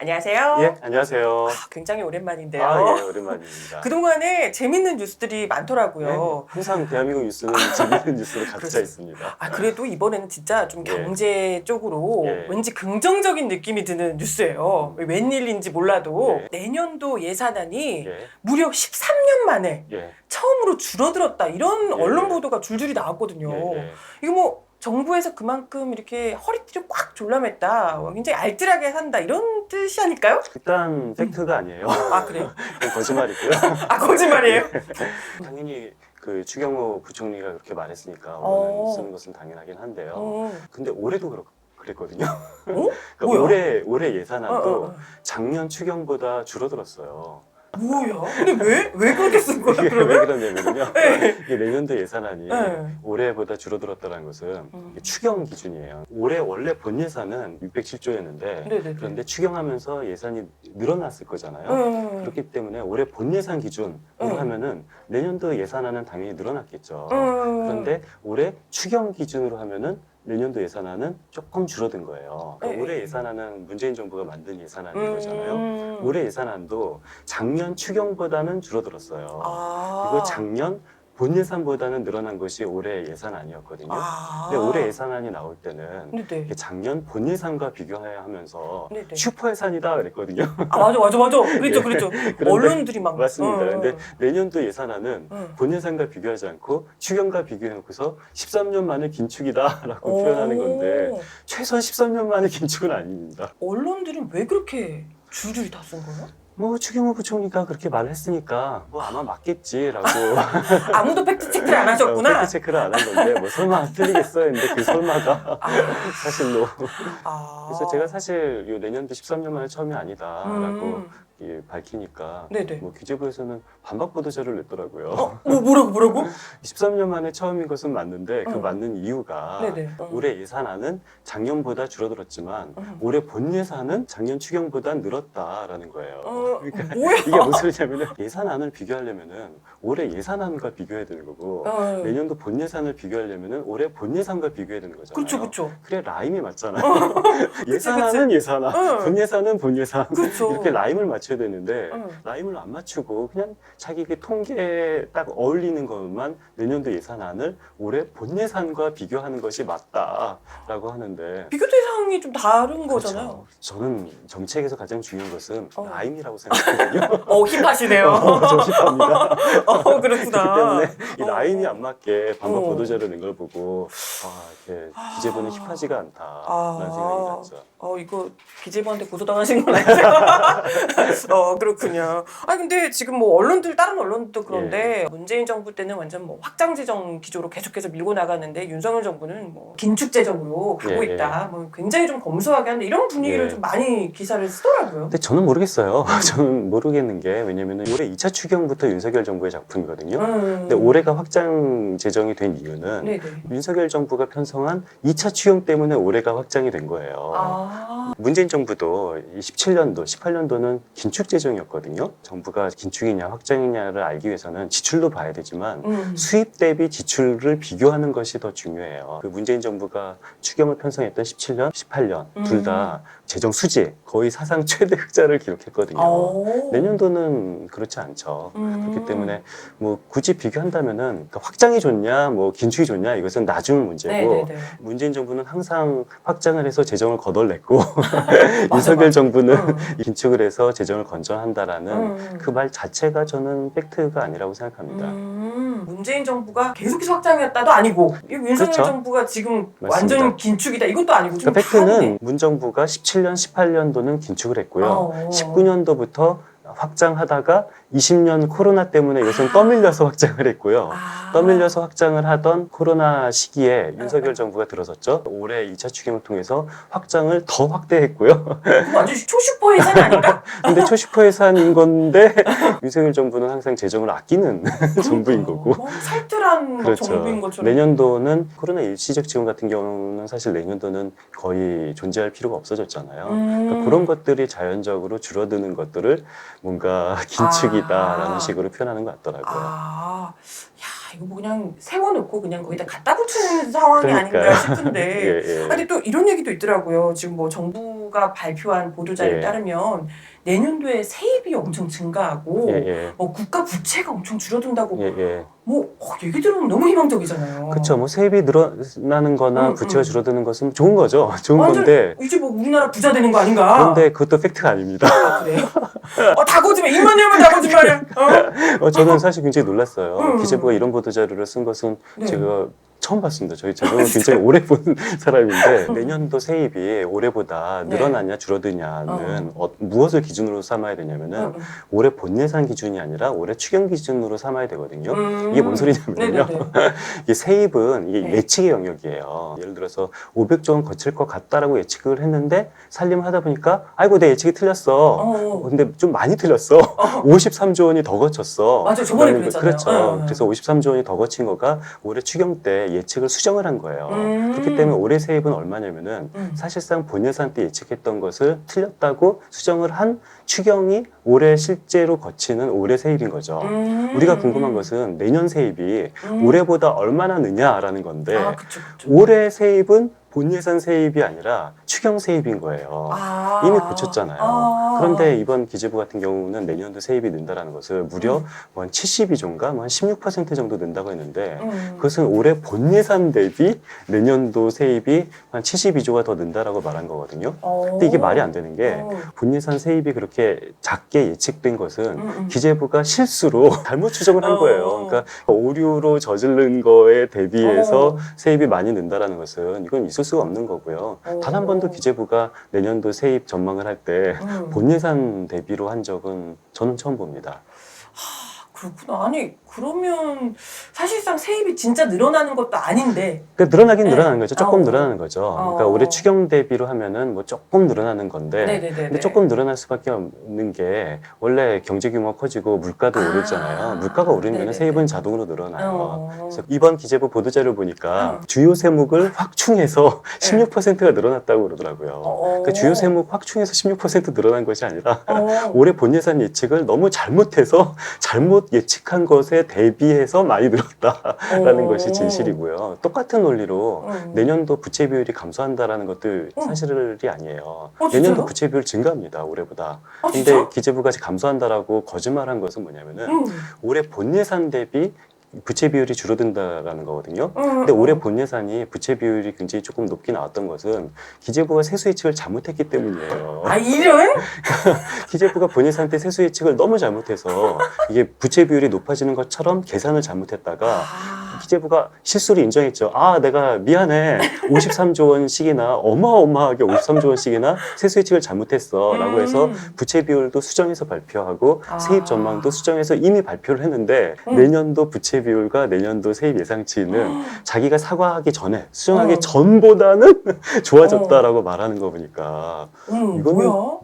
안녕하세요. 예, 안녕하세요. 굉장히 오랜만인데요. 예, 오랜만입니다. 그동안에 재밌는 뉴스들이 많더라고요. 네, 항상 대한민국 뉴스는 재밌는 뉴스로 가득 차 있습니다. 그래도 이번에는 진짜 좀 예. 경제 쪽으로 예. 왠지 긍정적인 느낌이 드는 뉴스예요. 웬일인지 몰라도 예. 내년도 예산안이 예, 무려 13년 만에 예, 처음으로 줄어들었다. 이런 예. 언론 보도가 줄줄이 나왔거든요. 예. 이거 뭐 정부에서 그만큼 이렇게 허리띠를 꽉 졸라맸다. 굉장히 알뜰하게 산다. 이런 뜻이 아닐까요? 일단 팩트가 아니에요. 아, 그래요? 거짓말이고요. 아, 거짓말이에요? 당연히 그 추경호 부총리가 그렇게 말했으니까 어. 원하는 쓰는 것은 당연하긴 한데요. 근데 올해도 그랬거든요. 어? 그러니까 뭐야? 올해 예산안도 어. 작년 추경보다 줄어들었어요. 뭐야? 근데 왜 그렇게 쓴 거야, 이게 왜 그러면? 그러냐면요. 네. 이게 내년도 예산안이 네. 올해보다 줄어들었다는 것은 이게 추경 기준이에요. 올해 원래 본 예산은 607조였는데 네네네. 그런데 추경하면서 예산이 늘어났을 거잖아요. 그렇기 때문에 올해 본 예산 기준으로 하면은 내년도 예산안은 당연히 늘어났겠죠. 그런데 올해 추경 기준으로 하면은 내년도 예산안은 조금 줄어든 거예요. 그러니까 올해 예산안은 문재인 정부가 만든 예산안인 거잖아요. 올해 예산안도 작년 추경보다는 줄어들었어요. 그리고 작년 본 예산보다는 늘어난 것이 올해 예산안이었거든요. 근데 올해 예산안이 나올 때는 네네. 작년 본 예산과 비교해야 하면서 네네. 슈퍼 예산이다 그랬거든요. 아, 맞아. 그랬죠. 그런데 언론들이 막. 맞습니다. 근데 내년도 예산안은 응. 본 예산과 비교하지 않고 추경과 비교해놓고서 13년 만에 긴축이다라고 표현하는 건데 최소한 13년 만에 긴축은 아닙니다. 언론들은 왜 그렇게 줄줄이 다 쓴 거야? 뭐 추경호 부총리가 그렇게 말을 했으니까 뭐 아마 맞겠지라고 아무도 팩트 체크를 안 하셨구나. 팩트 체크를 안 한 건데 뭐 설마 틀리겠어 했는데 그 설마가 사실로 그래서 제가 사실 이 내년도 13년 만에 처음이 아니다라고 밝히니까 네네. 뭐 기재부에서는 반박 보도자를 냈더라고요. 뭐라고? 13년 만에 처음인 것은 맞는데 그 응. 맞는 이유가 네네. 올해 예산안은 작년보다 줄어들었지만 올해 본 예산은 작년 추경보다 늘었다라는 거예요. 그러니까 뭐야? 이게 무슨 소리냐면 예산안을 비교하려면은 올해 예산안과 비교해야 되는 거고 내년도 본 예산을 비교하려면은 올해 본 예산과 비교해야 되는 거잖아요. 그렇죠. 그래 라임이 맞잖아요. 예산안은 예산안, 본 예산은 본 예산 그렇죠. 이렇게 라임을 맞춰야 되는데 라임을 안 맞추고 그냥 자기 그 통계에 딱 어울리는 것만 내년도 예산안을 올해 본 예산과 비교하는 것이 맞다라고 하는데 비교 대상이 좀 다른 거잖아요. 그렇죠. 저는 정책에서 가장 중요한 것은 라임이라고 생각하거든요. 힙하시네요. 좀 힙합니다. 그렇구나. 그렇기 때문에 이 라임이 안 맞게 반박 보도자료 낸 걸 보고 이렇게 기재부는 힙하지가 않다라는 생각이 났죠. 이거 기재부한테 고소당하신 건 아니죠? 그렇군요. 근데 지금 뭐 언론들 다른 언론도 그런데 문재인 정부 때는 완전 뭐 확장 재정 기조로 계속해서 밀고 나가는데 윤석열 정부는 뭐 긴축 재정으로 가고 있다. 뭐 굉장히 좀 검소하게 하는데 이런 분위기를 좀 많이 기사를 쓰더라고요. 근데 저는 모르겠어요. 저는 모르겠는 게 왜냐면 올해 2차 추경부터 윤석열 정부의 작품이거든요. 근데 올해가 확장 재정이 된 이유는 네네. 윤석열 정부가 편성한 2차 추경 때문에 올해가 확장이 된 거예요. 문재인 정부도 17년도, 18년도는 긴축 재정이었거든요. 정부가 긴축이냐 확장이냐를 알기 위해서는 지출도 봐야 되지만 수입 대비 지출을 비교하는 것이 더 중요해요. 그 문재인 정부가 추경을 편성했던 17년, 18년 둘 다 재정 수지 거의 사상 최대 흑자를 기록했거든요. 내년도는 그렇지 않죠. 그렇기 때문에 뭐 굳이 비교한다면은 그러니까 확장이 좋냐, 뭐 긴축이 좋냐 이것은 나중 문제고 문재인 정부는 항상 확장을 해서 재정을 거덜냈고 윤석열 정부는 긴축을 해서 재정을 건전한다라는 그 말 자체가 저는 팩트가 아니라고 생각합니다. 문재인 정부가 계속해서 확장했다도 아니고 윤석열 그렇죠. 정부가 지금 맞습니다. 완전 긴축이다 이것도 아니고 좀 그러니까 팩트는 다른데. 문 정부가 17년, 18년도는 긴축을 했고요. 19년도부터 확장하다가 20년 코로나 때문에 이것은 떠밀려서 확장을 했고요. 떠밀려서 확장을 하던 코로나 시기에 윤석열 정부가 들어섰죠. 올해 2차 추경을 통해서 확장을 더 확대했고요. 그거 완전 초슈퍼 예산 아닌가? 근데 초슈퍼 예산인 건데 윤석열 정부는 항상 재정을 아끼는 정부인 거고. 살뜰한 그렇죠. 정부인 것처럼. 내년도는 코로나 일시적 지원 같은 경우는 사실 내년도는 거의 존재할 필요가 없어졌잖아요. 그러니까 그런 것들이 자연적으로 줄어드는 것들을 뭔가 긴축이다라는 식으로 표현하는 것 같더라고요. 이거 뭐 그냥 세워놓고 그냥 거기다 갖다 붙이는 상황이 그러니까요. 아닌가 싶은데. 예. 근데 또 이런 얘기도 있더라고요. 지금 뭐 정부 기재부가 발표한 보도자료에 예. 따르면 내년도에 세입이 엄청 증가하고 예, 예. 국가 부채가 엄청 줄어든다고 예, 예. 얘기 들으면 너무 희망적이잖아요. 그렇죠. 뭐 세입이 늘어나는 거나 부채가 줄어드는 것은 좋은 거죠. 좋은 완전 건데. 이제 뭐 우리나라 부자 되는 거 아닌가? 그런데 그것도 팩트가 아닙니다. 아, 그래요? 다 거짓말. 입만 열면 다 거짓말이야. 저는 사실 굉장히 놀랐어요. 기재부가 이런 보도자료를 쓴 것은 네. 제가 처음 봤습니다. 제가 굉장히 오래 본 사람인데 내년도 세입이 올해보다 늘어나냐 줄어드냐는 무엇을 기준으로 삼아야 되냐면은 올해 본 예산 기준이 아니라 올해 추경 기준으로 삼아야 되거든요. 이게 뭔 소리냐면요. 이게 세입은 이게 네. 예측의 영역이에요. 예를 들어서 500조 원 거칠 것 같다라고 예측을 했는데 살림을 하다 보니까 아이고 내 예측이 틀렸어. 근데 좀 많이 틀렸어. 53조 원이 더 거쳤어. 맞아, 저번에 그랬잖아요. 그렇죠. 그래서 53조 원이 더 거친 거가 올해 추경 때 예측을 수정을 한 거예요. 그렇기 때문에 올해 세입은 얼마냐면은 사실상 본 예산 때 예측했던 것을 틀렸다고 수정을 한 추경이 올해 실제로 거치는 올해 세입인 거죠. 우리가 궁금한 것은 내년 세입이 올해보다 얼마나 느냐라는 건데 그쵸. 올해 세입은 본 예산 세입이 아니라 추경 세입인 거예요. 이미 고쳤잖아요. 그런데 이번 기재부 같은 경우는 내년도 세입이 는다라는 것을 무려 뭐 한 72조인가 뭐 한 16% 정도 는다고 했는데 그것은 올해 본 예산 대비 내년도 세입이 한 72조가 더 는다라고 말한 거거든요. 근데 이게 말이 안 되는 게 본 예산 세입이 그렇게 작게 예측된 것은 기재부가 실수로 잘못 추정을 한 거예요. 그러니까 오류로 저지른 거에 대비해서 세입이 많이 는다라는 것은 이건 있을 수가 없는 거고요. 단 한 번도 기재부가 내년도 세입 전망을 할 때 본 예산 대비로 한 적은 저는 처음 봅니다. 그렇구나. 아니 그러면 사실상 세입이 진짜 늘어나는 것도 아닌데. 그러니까 늘어나긴 늘어나는 거죠. 조금 늘어나는 거죠. 그러니까 올해 추경 대비로 하면은 뭐 조금 늘어나는 건데, 근데 조금 늘어날 수밖에 없는 게 원래 경제 규모가 커지고 물가도 오르잖아요. 물가가 오르면 세입은 자동으로 늘어나요. 그래서 이번 기재부 보도자료 보니까 주요 세목을 확충해서 16%가 늘어났다고 그러더라고요. 그 주요 세목 확충해서 16% 늘어난 것이 아니라 올해 본 예산 예측을 너무 잘못해서 잘못 예측한 것에 대비해서 많이 늘었다라는 것이 진실이고요. 똑같은 논리로 내년도 부채 비율이 감소한다라는 것도 사실이 아니에요. 내년도 부채 비율 증가합니다. 올해보다. 근데 기재부가 감소한다라고 거짓말한 것은 뭐냐면은 올해 본 예산 대비 부채 비율이 줄어든다라는 거거든요. 근데 올해 본 예산이 부채 비율이 굉장히 조금 높게 나왔던 것은 기재부가 세수 예측을 잘못했기 때문이에요. 이런? 기재부가 본 예산 때 세수 예측을 너무 잘못해서 이게 부채 비율이 높아지는 것처럼 계산을 잘못했다가 기재부가 실수를 인정했죠. 내가 미안해. 53조 원씩이나 어마어마하게 53조 원씩이나 세수 예측을 잘못했어. 라고 해서 부채 비율도 수정해서 발표하고 세입 전망도 수정해서 이미 발표를 했는데 내년도 부채 비율과 내년도 세입 예상치는 자기가 사과하기 전에 수정하기 전보다는 좋아졌다라고 말하는 거 보니까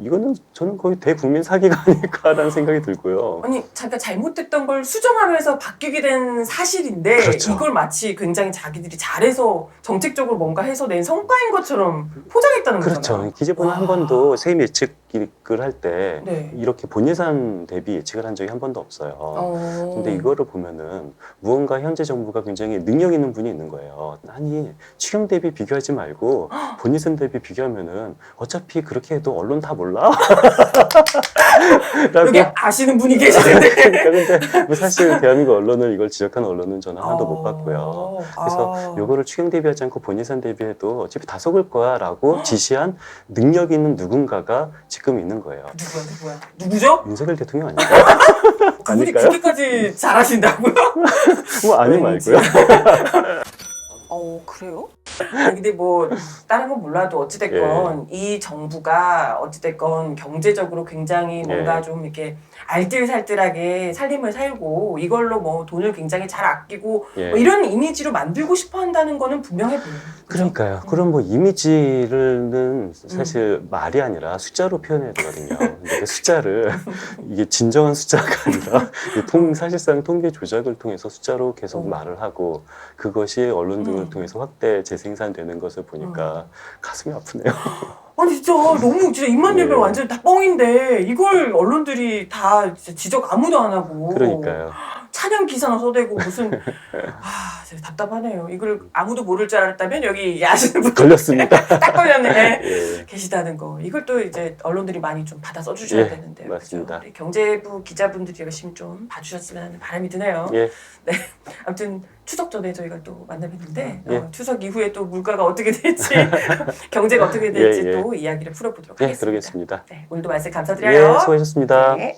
이거는 저는 거의 대국민 사기가 아닐까라는 생각이 들고요. 아니 잠깐 잘못됐던 걸 수정하면서 바뀌게 된 사실인데 그렇죠. 이걸 마치 굉장히 자기들이 잘해서 정책적으로 뭔가 해서 낸 성과인 것처럼 포장했다는 거잖아요. 그렇죠. 기재부는 한 번도 세입 예측을 할 때 네. 이렇게 본 예산 대비 예측을 한 적이 한 번도 없어요. 근데 이거를 보면은 무언가 현재 정부가 굉장히 능력 있는 분이 있는 거예요. 아니 추경 대비 비교하지 말고 본 예산 대비 비교하면은 어차피 그렇게 해도 언론 다 몰라. 여기 아시는 분이 계시는데. 근데 뭐 사실 대한민국 언론을 이걸 지적하는 언론은 저는 하나도 못 봤고요. 그래서 요거를 추경 대비하지 않고 본 예산 대비해도 어차피 다 속을 거야라고 지시한 능력 있는 누군가가 지금 있는 거예요. 누구야? 누구죠? 윤석열 대통령 아닐까요? 그분이 그렇게까지 잘하신다고요? 뭐 아니 말고요. 그래요? 근데 뭐 다른 건 몰라도 어찌됐건 이 정부가 어찌됐건 경제적으로 굉장히 뭔가 좀 이렇게 알뜰살뜰하게 살림을 살고 이걸로 뭐 돈을 굉장히 잘 아끼고 뭐 이런 이미지로 만들고 싶어 한다는 거는 분명해 보여요. 그러니까요. 그럼 뭐 이미지는 사실 말이 아니라 숫자로 표현해야 되거든요. 근데 그 숫자를 이게 진정한 숫자가 아니라 사실상 통계 조작을 통해서 숫자로 계속 말을 하고 그것이 언론 등을 통해서 확대 재생산되는 것을 보니까 가슴이 아프네요. 아니 진짜 너무 진짜 입만 열면 예. 완전 다 뻥인데 이걸 언론들이 다 진짜 지적 아무도 안 하고 그러니까요. 찬양 기사나 써대고 무슨 진짜 답답하네요. 이걸 아무도 모를 줄 알았다면 여기 아시는 분 걸렸습니다. 딱 걸렸네. 예. 계시다는 거. 이걸 또 이제 언론들이 많이 좀 받아 써주셔야 예, 되는데요. 맞습니다. 그죠? 우리 경제부 기자분들이 열심히 좀 봐주셨으면 하는 바람이 드네요. 예. 네. 아무튼 추석 전에 저희가 또 만나뵀는데 예. 추석 이후에 또 물가가 어떻게 될지 경제가 어떻게 될지 예, 예. 또 이야기를 풀어보도록 예, 하겠습니다. 그러겠습니다. 네, 오늘도 말씀 예, 감사드려요. 수고하셨습니다. 네.